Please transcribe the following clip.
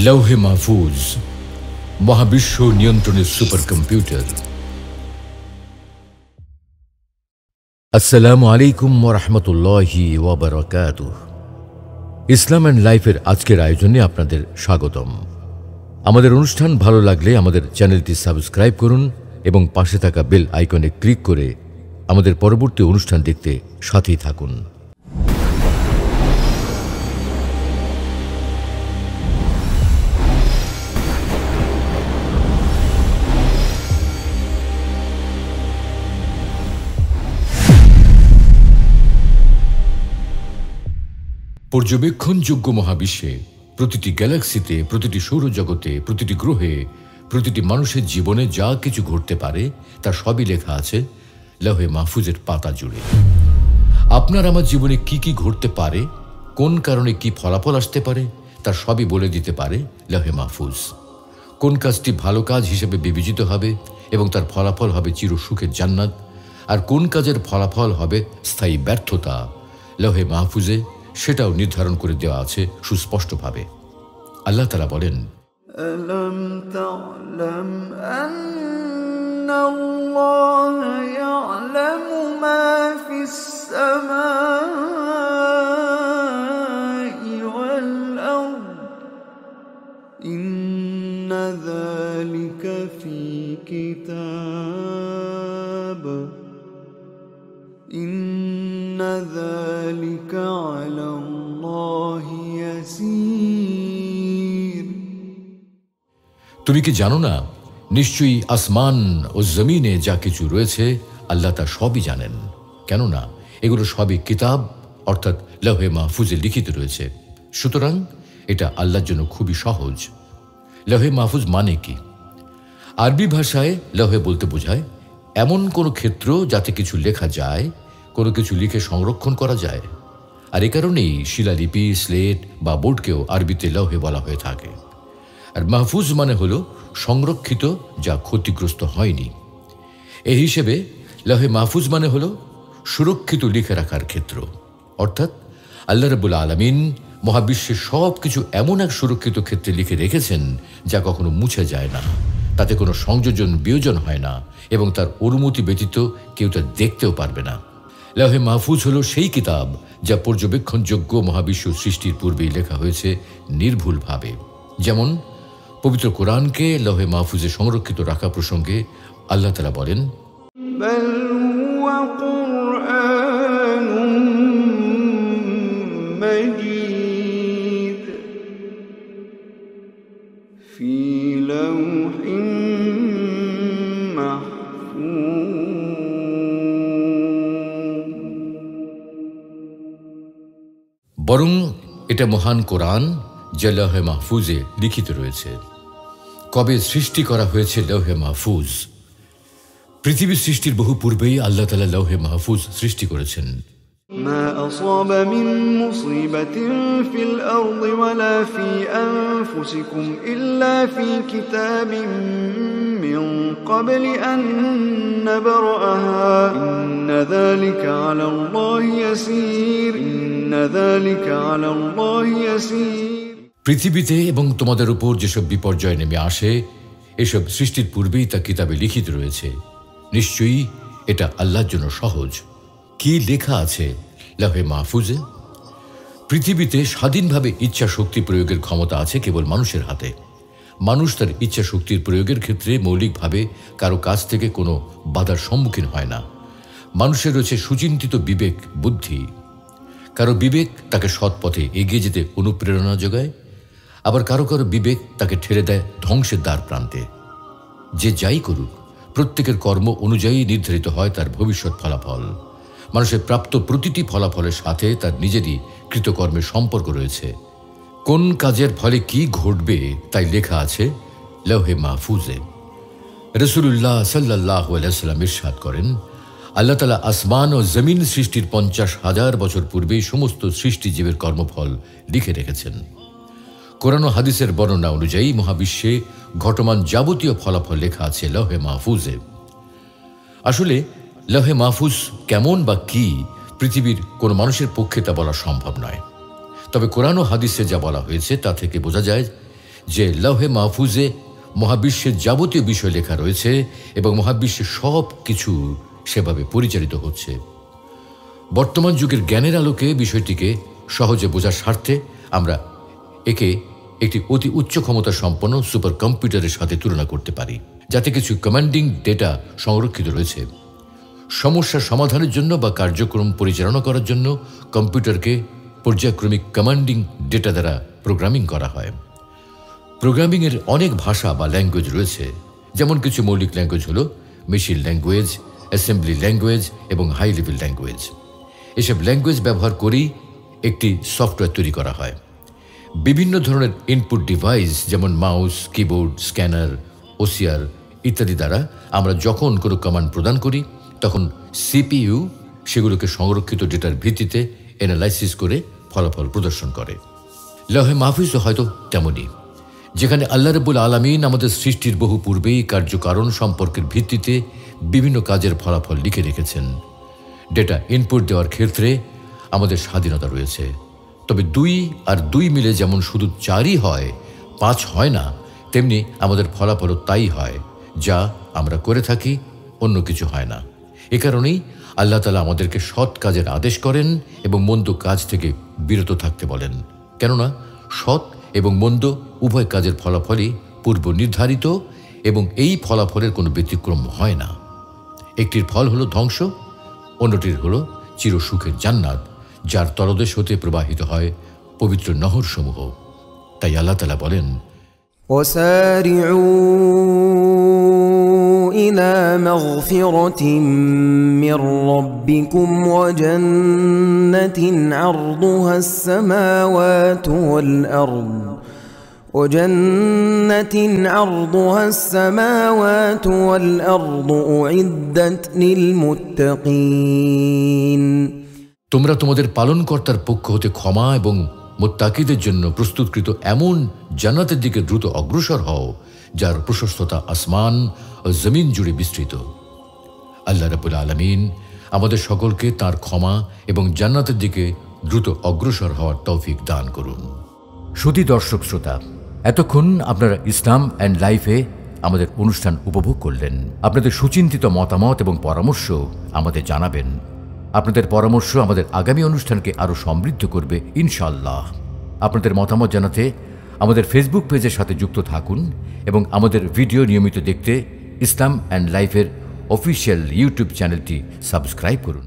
লৌহে মাহফুজ, মহাবিশ্ব নিয়ন্ত্রণের super computer. আসসালামু আলাইকুম ওয়া রাহমাতুল্লাহি ওয়া বারাকাতুহু। ইসলাম অ্যান্ড লাইফের আজকের আয়োজনে আপনাদের স্বাগতম। আমাদের অনুষ্ঠান ভালো লাগলে আমাদের চ্যানেলটি সাবস্ক্রাইব করুন এবং পাশে থাকা বেল আইকনে ক্লিক করে আমাদের পরবর্তী অনুষ্ঠান দেখতে সাথেই থাকুন। পর্যবেক্ষণযোগ্য মহাবিশ্বে, প্রতিটি গ্যালাক্সিতে, প্রতিটি সৌরজগতে, প্রতিটি গ্রহে, প্রতিটি মানুষের জীবনে যা কিছু ঘটতে পারে তা সবই লেখা আছে লৌহে মাহফুজের পাতা জুড়ে। আপনার আমার জীবনে কি কি ঘটতে পারে, কোন কারণে কি ফলাফল আসতে পারে, তা সবই বলে দিতে পারে লৌহে মাহফুজ। কোন কাজটি ভালো কাজ হিসেবে বিবেচিত হবে এবং তার ফলাফল হবে চিরসুখের জান্নাত, আর কোন কাজের ফলাফল হবে স্থায়ী ব্যর্থতা, লৌহে মাহফুজে সেটাও নির্ধারণ করে দেওয়া আছে সুস্পষ্টভাবে। আল্লাহ তাআলা বলেন, ألم تعلم أن الله يعلم ما في السماء والأرض إن ذلك في كتاب إن ذلك على الله يسير। তুমি কি জানো না, নিশ্চয়ই আসমান ও জমিনে যা কিছু রয়েছে আল্লাহ তা সবই জানেন, কেননা এগুলো সবই কিতাব অর্থাৎ লৌহে মাহফুজে লিখিত রয়েছে। সুতরাং এটা আল্লাহর জন্য খুবই সহজ। লৌহে মাহফুজ মানে কি? আরবি ভাষায় লৌহে বলতে বোঝায় এমন কোনো ক্ষেত্র যাতে কিছু লেখা যায়, কোনো কিছু লিখে সংরক্ষণ করা যায়। আর এ কারণেই শিলালিপি, স্লেট বা বোর্ডকেও আরবিতে লৌহে বলা হয়ে থাকে। আর মাহফুজ মানে হলো সংরক্ষিত, যা ক্ষতিগ্রস্ত হয়নি। এই হিসেবে লৌহে মাহফুজ মানে হলো সুরক্ষিত লিখে রাখার ক্ষেত্র। অর্থাৎ আল্লাহ রাব্বুল আলামিন মহাবিশ্বের সব কিছু এমন এক সুরক্ষিত ক্ষেত্রে লিখে রেখেছেন যা কখনো মুছে যায় না, তাতে কোনো সংযোজন বিয়োজন হয় না এবং তার অনুমতি ব্যতীত কেউ তা দেখতেও পারবে না। লৌহে মাহফুজ হলো সেই কিতাব যা পর্যবেক্ষণযোগ্য মহাবিশ্ব সৃষ্টির পূর্বেই লেখা হয়েছে নির্ভুলভাবে। যেমন পবিত্র কোরআনকে লৌহে মাহফুজে সংরক্ষিত রাখা প্রসঙ্গে আল্লাহ তাআলা বলেন, بل هو قرآن مجيد في لوح محفوظ। বরং এটা মহান কোরআন যা লৌহে মাহফুজে লিখিত রয়েছে। কবে সৃষ্টি করা হয়েছে লৌহে মাহফুজ? পৃথিবী সৃষ্টির বহু পূর্বেই আল্লাহ তাআলা লৌহে মাহফুজ সৃষ্টি করেছেন। ما أصاب من مصيبة في الأرض ولا في أنفسكم إلا في كتاب من قبل أن نبرأها إن ذلك على الله يسير إن ذلك على الله يسير। পৃথিবীতে এবং তোমাদের উপর যেসব বিপর্যয় নেমে আসে, এসব সৃষ্টির পূর্বেই তা কিতাবে লিখিত রয়েছে। নিশ্চয়ই এটা আল্লাহর জন্য সহজ। কি লেখা আছে লৌহে মাহফুজে? পৃথিবীতে স্বাধীনভাবে ইচ্ছা শক্তি প্রয়োগের ক্ষমতা আছে কেবল মানুষের হাতে। মানুষ তার ইচ্ছা শক্তির প্রয়োগের ক্ষেত্রে মৌলিকভাবে কারো কাছ থেকে কোনো বাধার সম্মুখীন হয় না। মানুষের রয়েছে সুচিন্তিত বিবেক, বুদ্ধি। কারো বিবেক তাকে সৎ পথে এগিয়ে যেতে অনুপ্রেরণা যোগায়, আবার কারো কারো বিবেক তাকে ঠেলে দেয় ধ্বংসের দ্বার প্রান্তে। যে যাই করুক, প্রত্যেকের কর্ম অনুযায়ী নির্ধারিত হয় তার ভবিষ্যৎ ফলাফল। মানুষের প্রাপ্ত প্রতিটি ফলাফলের সাথে তার নিজেরই কৃতকর্মের সম্পর্ক রয়েছে। কোন কাজের ফলে কি ঘটবে তাই লেখা আছে লৌহে মাহফুজে। রাসূলুল্লাহ সাল্লাল্লাহু আলাইহি ওয়াসাল্লাম ইরশাদ করেন, আল্লাহ তাআলা আসমান ও জমিন সৃষ্টির 50,000 বছর পূর্বেই সমস্ত সৃষ্টিজীবের কর্মফল লিখে রেখেছেন। কোরআন ও হাদিসের বর্ণনা অনুযায়ী মহাবিশ্বে ঘটমান যাবতীয় ফলাফল লেখা আছে লৌহে মাহফুজে। আসলে লৌহে মাহফুজ কেমন বা কি পৃথিবীর কোনো মানুষের পক্ষে তা বলা সম্ভব নয়। তবে কোরআন ও হাদিসে যা বলা হয়েছে তা থেকে বোঝা যায় যে লৌহে মাহফুজে মহাবিশ্বের যাবতীয় বিষয় লেখা রয়েছে এবং মহাবিশ্বের সব কিছু সেভাবে পরিচালিত হচ্ছে। বর্তমান যুগের জ্ঞানের আলোকে বিষয়টিকে সহজে বোঝার স্বার্থে আমরা একে একটি অতি উচ্চ ক্ষমতা সম্পন্ন সুপার কম্পিউটারের সাথে তুলনা করতে পারি, যাতে কিছু কমান্ডিং ডেটা সংরক্ষিত রয়েছে। সমস্যার সমাধানের জন্য বা কার্যক্রম পরিচালনা করার জন্য কম্পিউটারকে পর্যায়ক্রমিক কমান্ডিং ডেটা দ্বারা প্রোগ্রামিং করা হয়। প্রোগ্রামিংয়ের অনেক ভাষা বা ল্যাঙ্গুয়েজ রয়েছে, যেমন কিছু মৌলিক ল্যাঙ্গুয়েজ হল মেশিন ল্যাঙ্গুয়েজ, অ্যাসেম্বলি ল্যাঙ্গুয়েজ এবং হাই লেভেল ল্যাঙ্গুয়েজ। এসব ল্যাঙ্গুয়েজ ব্যবহার করেই একটি সফটওয়্যার তৈরি করা হয়। বিভিন্ন ধরনের ইনপুট ডিভাইস যেমন মাউস, কিবোর্ড, স্ক্যানার, ওসিআর ইত্যাদি দ্বারা আমরা যখন কোনো কমান্ড প্রদান করি তখন সিপিইউ সেগুলোকে সংরক্ষিত ডেটার ভিত্তিতে অ্যানালাইসিস করে ফলাফল প্রদর্শন করে। লৌহে মাহফুজও হয়তো তেমনই, যেখানে আল্লাহ রাব্বুল আলামিন আমাদের সৃষ্টির বহু পূর্বেই কার্যকারণ সম্পর্কের ভিত্তিতে বিভিন্ন কাজের ফলাফল লিখে রেখেছেন। ডেটা ইনপুট দেওয়ার ক্ষেত্রে আমাদের স্বাধীনতা রয়েছে, তবে 2 আর 2 মিলে যেমন শুধু 4ই হয়, 5 হয় না, তেমনি আমাদের ফলাফলও তাই হয়, যা আমরা করে থাকি, অন্য কিছু হয় না। এ কারণেই আল্লাহ তাআলা আমাদেরকে সৎ কাজের আদেশ করেন এবং মন্দ কাজ থেকে বিরত থাকতে বলেন, কেননা সৎ এবং মন্দ উভয় কাজের ফলাফলই পূর্ব নির্ধারিত এবং এই ফলাফলের কোনো ব্যতিক্রম হয় না। একটির ফল হলো ধ্বংস, অন্যটির হলো চিরসুখের জান্নাত, যার তলদেশ হতে প্রবাহিত হয় পবিত্র নহরসমূহ। তাই আল্লাহ তাআলা বলেন, وسارعوا إلى مغفرة من ربكم وجنة عرضها السماوات والأرض أعدت للمتقين। তোমরা তোমাদের পালনকর্তার পক্ষ হতে ক্ষমা এবং মুত্তাকিদের জন্য প্রস্তুতকৃত এমন জান্নাতের দিকে দ্রুত অগ্রসর হও যার প্রশস্ততা আসমান ও জমিন জুড়ে বিস্তৃত। আল্লাহ রাব্বুল আলামিন আমাদের সকলকে তার ক্ষমা এবং জান্নাতের দিকে দ্রুত অগ্রসর হওয়ার তৌফিক দান করুন। সুধী দর্শক শ্রোতা, এতক্ষণ আপনারা ইসলাম অ্যান্ড লাইফে আমাদের অনুষ্ঠান উপভোগ করলেন। আপনাদের সুচিন্তিত মতামত এবং পরামর্শ আমাদের জানাবেন। আপনাদের পরামর্শ আমাদের আগামী অনুষ্ঠানকে আরও সমৃদ্ধ করবে ইনশাআল্লাহ। আপনাদের মতামত জানাতে আমাদের ফেসবুক পেজের সাথে যুক্ত থাকুন এবং আমাদের ভিডিও নিয়মিত দেখতে ইসলাম অ্যান্ড লাইফের অফিসিয়াল ইউটিউব চ্যানেলটি সাবস্ক্রাইব করুন।